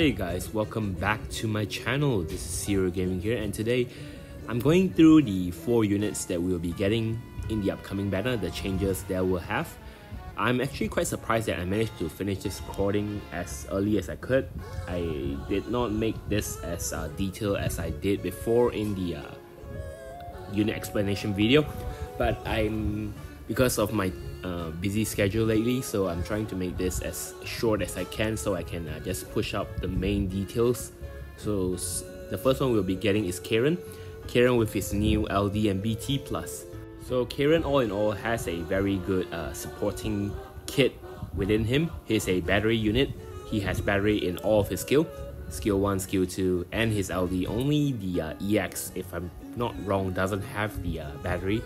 Hey guys, welcome back to my channel. This is Ciaran Gaming here, and today I'm going through the 4 units that we'll be getting in the upcoming banner, the changes that we'll have. I'm actually quite surprised that I managed to finish this recording as early as I could. I did not make this as detailed as I did before in the unit explanation video, but because of my busy schedule lately, so I'm trying to make this as short as I can so I can just push up the main details. So the first one we'll be getting is Ciaran with his new LD and BT plus. So Ciaran all in all has a very good supporting kit within him. He's a battery unit. He has battery in all of his skill 1, skill 2, and his LD. Only the EX, if I'm not wrong, doesn't have the battery,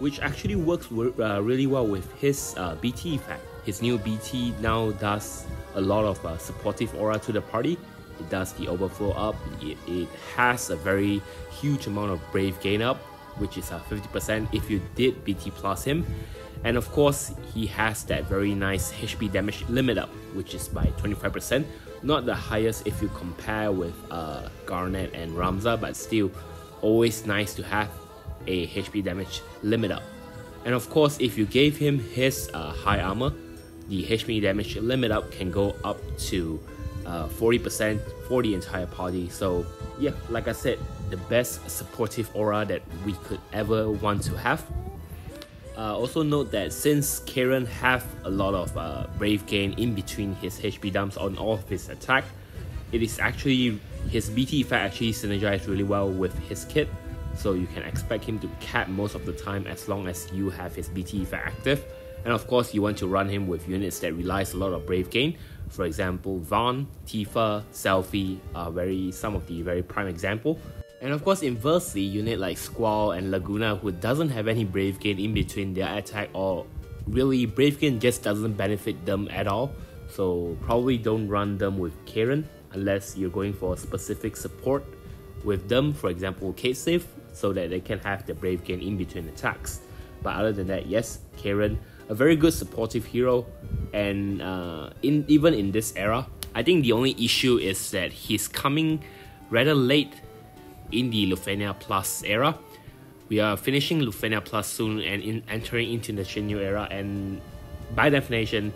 which actually works really well with his BT effect. His new BT now does a lot of supportive aura to the party. It does the overflow up. It has a very huge amount of brave gain up, which is 50% if you did BT plus him. And of course, he has that very nice HP damage limit up, which is by 25%. Not the highest if you compare with Garnet and Ramza, but still always nice to have a HP damage limit up. And of course, if you gave him his high armor, the HP damage limit up can go up to 40% for the entire party. So yeah, like I said, the best supportive aura that we could ever want to have. Also note that since Ciaran have a lot of brave gain in between his HP dumps on all of his attack, it is actually his BT effect actually synergizes really well with his kit. So you can expect him to cap most of the time as long as you have his BT effect active. And of course, you want to run him with units that relies a lot of brave gain. For example, Vaan, Tifa, Selfie are some of the very prime example. And of course, inversely, unit like Squall and Laguna, who doesn't have any brave gain in between their attack, or really brave gain just doesn't benefit them at all. So probably don't run them with Ciaran unless you're going for specific support with them, for example Kate Save, so that they can have the brave gain in between attacks. But other than that, yes, Ciaran, a very good supportive hero. And even in this era, I think the only issue is that he's coming rather late in the Lufenia Plus era. We are finishing Lufenia Plus soon and entering into the Shinyu era, and by definition,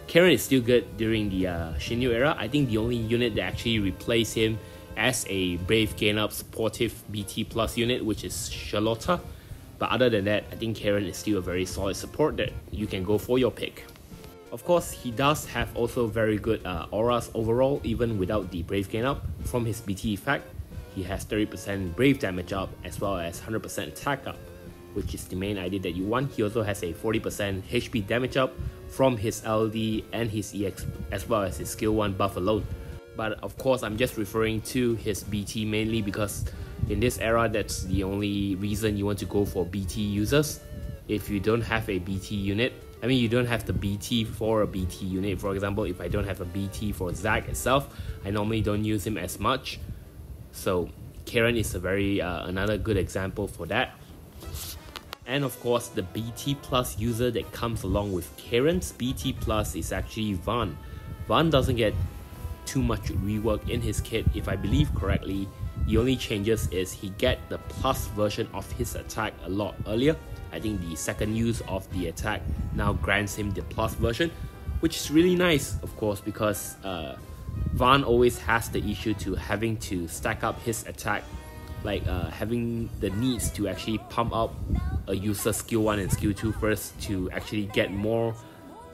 Ciaran is still good during the Shinyu era. I think the only unit that actually replaced him as a brave gain up supportive BT plus unit, which is Charlotta. But other than that, I think Ciaran is still a very solid support that you can go for your pick. Of course, he does have also very good auras overall, even without the brave gain up. From his BT effect, he has 30% brave damage up as well as 100% attack up, which is the main idea that you want. He also has a 40% HP damage up from his LD and his EX, as well as his skill 1 buff alone. But of course, I'm just referring to his BT mainly because in this era, that's the only reason you want to go for BT users. If you don't have a BT unit, you don't have the BT for a BT unit. For example, if I don't have a BT for Zac itself, I normally don't use him as much. So Ciaran is a very another good example for that. And of course, the BT plus user that comes along with Ciaran's BT plus is actually Vaan. Vaan doesn't get too much rework in his kit. If I believe correctly, the only changes is he get the plus version of his attack a lot earlier. I think the second use of the attack now grants him the plus version, which is really nice, of course, because Vaan always has the issue to having to stack up his attack, like having the needs to actually pump up a user's skill 1 and skill 2 first to actually get more.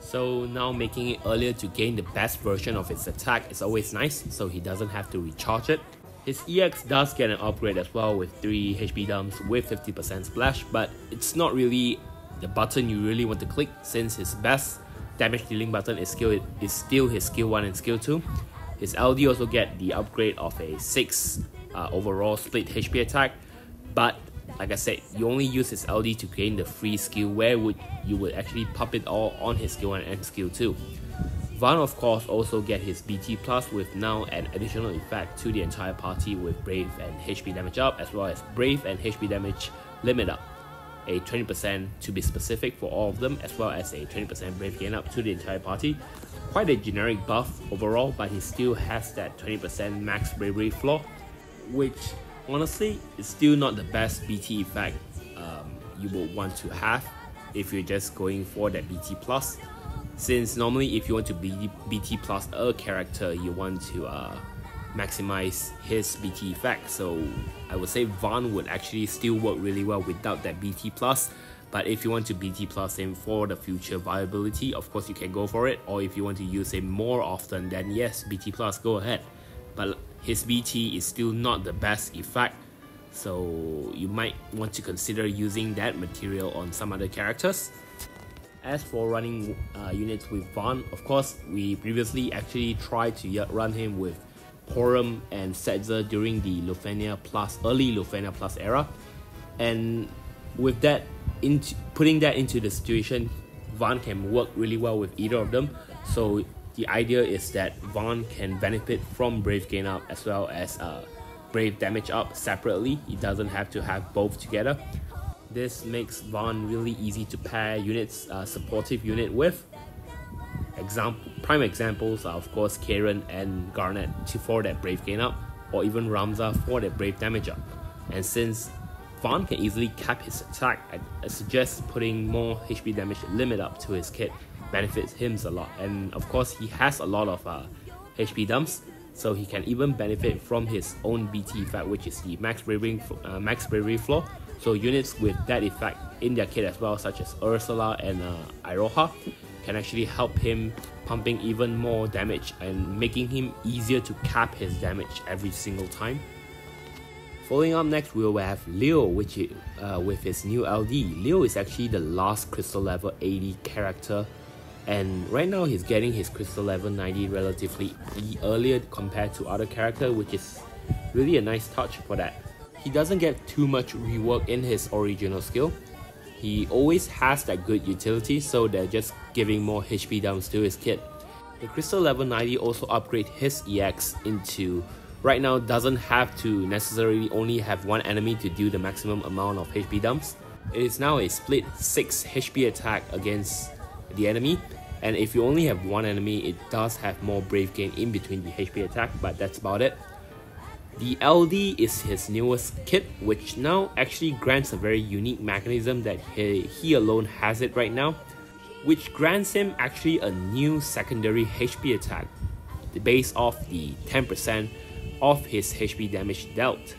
So now making it earlier to gain the best version of its attack is always nice, so he doesn't have to recharge it. His EX does get an upgrade as well with 3 HP dumps with 50% splash, but it's not really the button you really want to click since his best damage dealing button is still his skill 1 and skill 2. His LD also get the upgrade of a 6 overall split HP attack, but like I said, you only use his LD to gain the free skill, where you would actually pop it all on his skill 1 and skill 2. Vaan of course also get his BT plus with now an additional effect to the entire party with Brave and HP damage up, as well as Brave and HP damage limit up. A 20% to be specific for all of them, as well as a 20% Brave gain up to the entire party. quite a generic buff overall, but he still has that 20% max bravery flaw, which honestly is still not the best BT effect you would want to have if you're just going for that BT plus, since normally if you want to BT plus a character, you want to maximize his BT effect. So I would say Vaan would actually still work really well without that BT plus. But if you want to BT plus him for the future viability, of course you can go for it. Or if you want to use him more often, then yes, BT plus, go ahead. But his BT is still not the best effect, so you might want to consider using that material on some other characters. As for running units with Vaan, of course, we previously actually tried to run him with Porum and Setzer during the early Lufenia Plus era. And with that, putting that into the situation, Vaan can work really well with either of them. So the idea is that Vaan can benefit from Brave Gain Up as well as Brave Damage Up separately. He doesn't have to have both together. This makes Vaan really easy to pair units, supportive unit with. Prime examples are of course Ciaran and Garnet for that Brave Gain Up, or even Ramza for that Brave Damage Up. And since Vaan can easily cap his attack, I suggest putting more HP damage limit up to his kit benefits him a lot. And of course he has a lot of HP dumps, so he can even benefit from his own BT effect, which is the max bravery flaw. So units with that effect in their kit as well, such as Ursula and Iroha, can actually help him pumping even more damage and making him easier to cap his damage every single time. Following up next, we will have Leo, which with his new LD. Leo is actually the last crystal level 80 character, and right now he's getting his crystal level 90 relatively earlier compared to other characters, which is really a nice touch for that. He doesn't get too much rework in his original skill. He always has that good utility, so they're just giving more HP dumps to his kit. The crystal level 90 also upgrade his EX into, right now doesn't have to necessarily only have one enemy to do the maximum amount of HP dumps. It is now a split 6 HP attack against the enemy, and if you only have one enemy, it does have more brave gain in between the HP attack, but that's about it. The LD is his newest kit, which now actually grants a very unique mechanism that he alone has it right now, which grants him actually a new secondary HP attack based off the 10% of his HP damage dealt.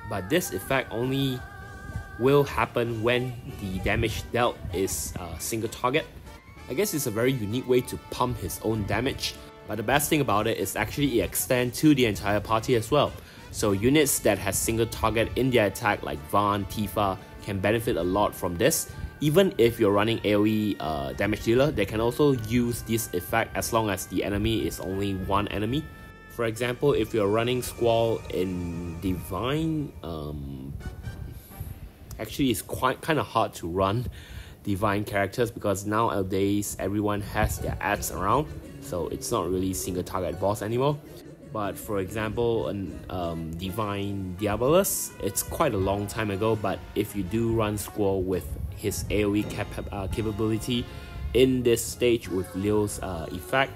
But this effect only will happen when the damage dealt is a single target. I guess it's a very unique way to pump his own damage, but the best thing about it is actually it extends to the entire party as well. So units that has single target in their attack like Vaan, Tifa can benefit a lot from this. Even if you're running AoE damage dealer, they can also use this effect as long as the enemy is only one enemy. For example, if you're running Squall in Divine, actually it's kind of hard to run Divine characters because nowadays everyone has their ads around, so it's not really single target boss anymore. But for example, Divine Diabolus, it's quite a long time ago, but if you do run Squall with his AoE capability in this stage with Leo's effect,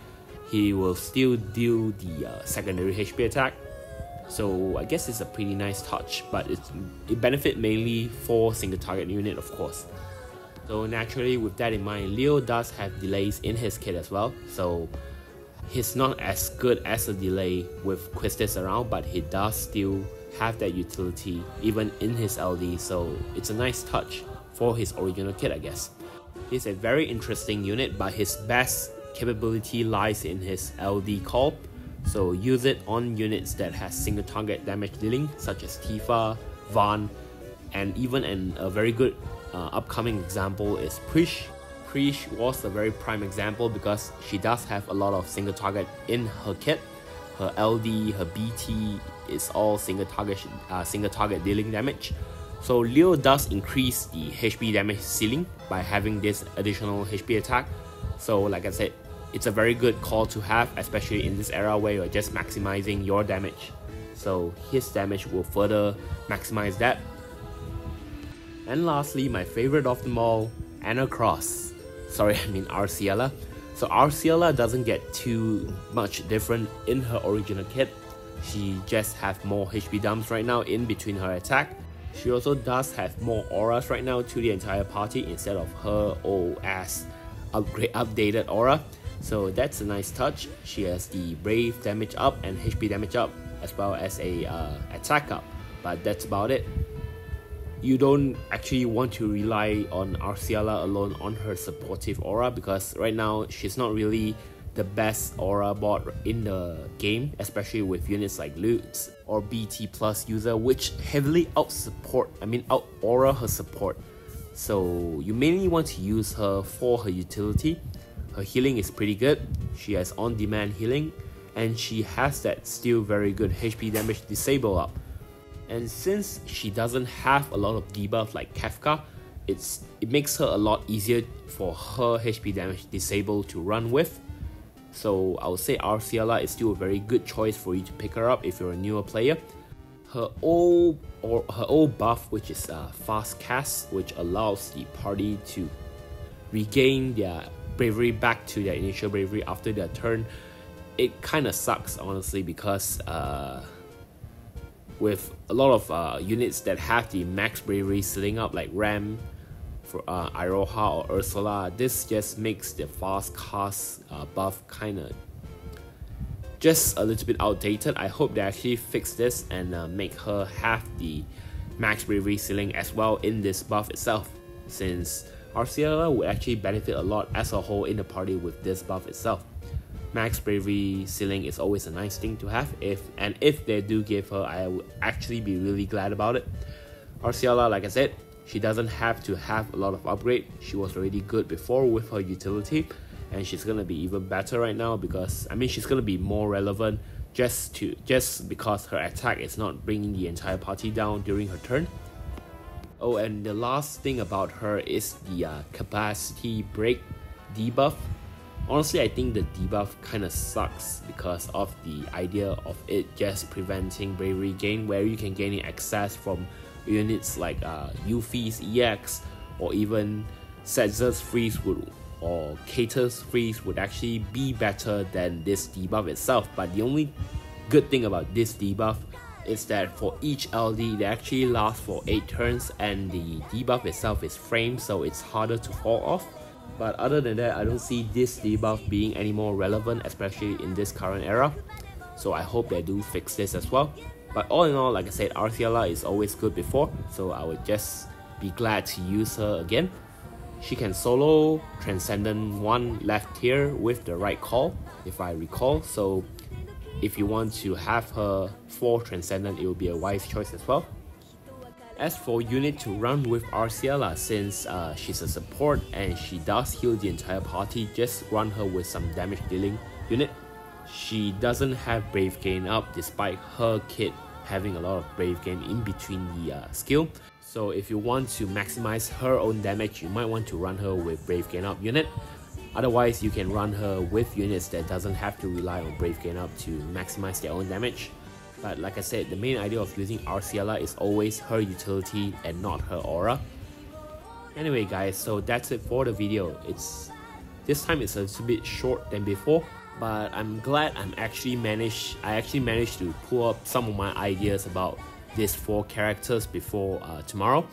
he will still deal the secondary HP attack. So I guess it's a pretty nice touch, but it benefits mainly for single target unit, of course. So naturally, with that in mind, Leo does have delays in his kit as well, so he's not as good as a delay with Quistis around, but he does still have that utility even in his LD, so it's a nice touch for his original kit, I guess. He's a very interesting unit, but his best capability lies in his LD call, so use it on units that has single target damage dealing such as Tifa, Vaan, and even a very good upcoming example is Prish. Prish was a very prime example because she does have a lot of single target in her kit. Her LD, her BT is all single target dealing damage. So Leo does increase the HP damage ceiling by having this additional HP attack. So like I said, it's a very good call to have, especially in this era where you're just maximizing your damage. So his damage will further maximize that. And lastly, my favorite of them all, Arciela. So Arciela doesn't get too much different in her original kit. She just have more HP dumps right now in between her attack. She also does have more auras right now to the entire party instead of her old ass updated aura. So that's a nice touch. She has the Brave damage up and HP damage up, as well as a attack up, but that's about it. You don't actually want to rely on Arciela alone on her supportive aura, because right now she's not really the best aura bot in the game, especially with units like Lutz or BT plus user, which heavily out aura her support. So you mainly want to use her for her utility. Her healing is pretty good. She has on-demand healing, and she has that still very good HP damage disable up. And since she doesn't have a lot of debuff like Kefka, it makes her a lot easier for her HP damage disable to run with. So I would say Arciela is still a very good choice for you to pick her up if you're a newer player. Her old buff, which is fast cast, which allows the party to regain their bravery back to their initial bravery after their turn. It kind of sucks, honestly, because with a lot of units that have the max bravery sitting up like Ram, for Iroha or Ursula, this just makes the fast cast buff kind of just a little bit outdated. I hope they actually fix this and make her have the max bravery ceiling as well in this buff itself, since Arciela would actually benefit a lot as a whole in the party with this buff itself. Max bravery ceiling is always a nice thing to have, if they do give her, I would actually be really glad about it. Arciela, like I said, she doesn't have to have a lot of upgrade. She was already good before with her utility, and she's gonna be even better right now because she's gonna be more relevant just because her attack is not bringing the entire party down during her turn. Oh, and the last thing about her is the capacity break debuff. Honestly, I think the debuff kind of sucks because of the idea of it just preventing bravery gain, where you can gain access from units like Yuffie's EX, or even Setzer's freeze or Kater's freeze would actually be better than this debuff itself. But the only good thing about this debuff is that for each LD, they actually last for 8 turns, and the debuff itself is framed, so it's harder to fall off. But other than that, I don't see this debuff being any more relevant, especially in this current era. So I hope they do fix this as well. But all in all, like I said, Arciela is always good before, so I would just be glad to use her again. She can solo Transcendent 1 left here with the right call, if I recall. So if you want to have her for Transcendent, it will be a wise choice as well. As for unit to run with Arciela, since she's a support and she does heal the entire party, just run her with some damage dealing unit. She doesn't have Brave gain up despite her kit having a lot of Brave gain in between the skill. So if you want to maximize her own damage, you might want to run her with Brave gain up unit. Otherwise, you can run her with units that doesn't have to rely on Brave gain up to maximize their own damage. But like I said, the main idea of using Arciela is always her utility and not her aura. Anyway guys, so that's it for the video. This time it's a little bit short than before, but I'm glad I actually managed to pull up some of my ideas about these 4 characters before tomorrow.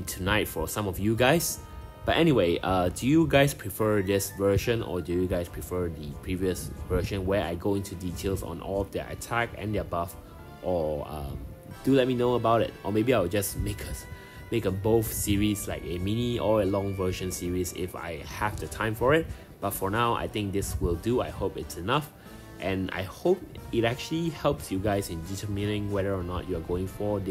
Tonight for some of you guys. But anyway, do you guys prefer this version, or do you guys prefer the previous version where I go into details on all of their attack and their buff? Or do let me know about it. Or maybe I'll just make a both series, like a mini or a long version series if I have the time for it. But for now, I think this will do. I hope it's enough, and I hope it actually helps you guys in determining whether or not you're going for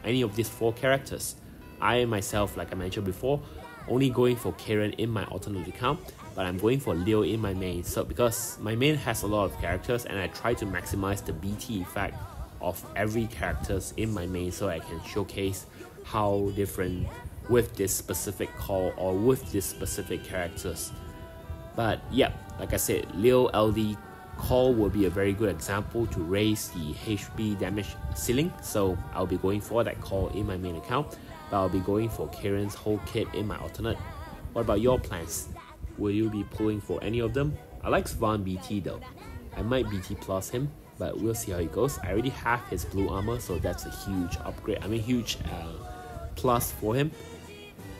any of these 4 characters. I myself, like I mentioned before, only going for Ciaran in my alternate account, but I'm going for Leo in my main. So because my main has a lot of characters, and I try to maximize the BT effect of every characters in my main, so I can showcase how different with this specific call or with this specific characters. But yeah, like I said, Leo LD call will be a very good example to raise the HP damage ceiling, so I'll be going for that call in my main account, but I'll be going for Ciaran's whole kit in my alternate. What about your plans? Will you be pulling for any of them? I like Ciaran Vaan BT though. I might BT plus him, but we'll see how it goes. I already have his blue armor, so that's a huge upgrade. I mean, huge plus for him,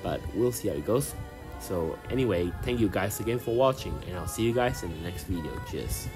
but we'll see how it goes. So anyway, thank you guys again for watching, and I'll see you guys in the next video. Cheers.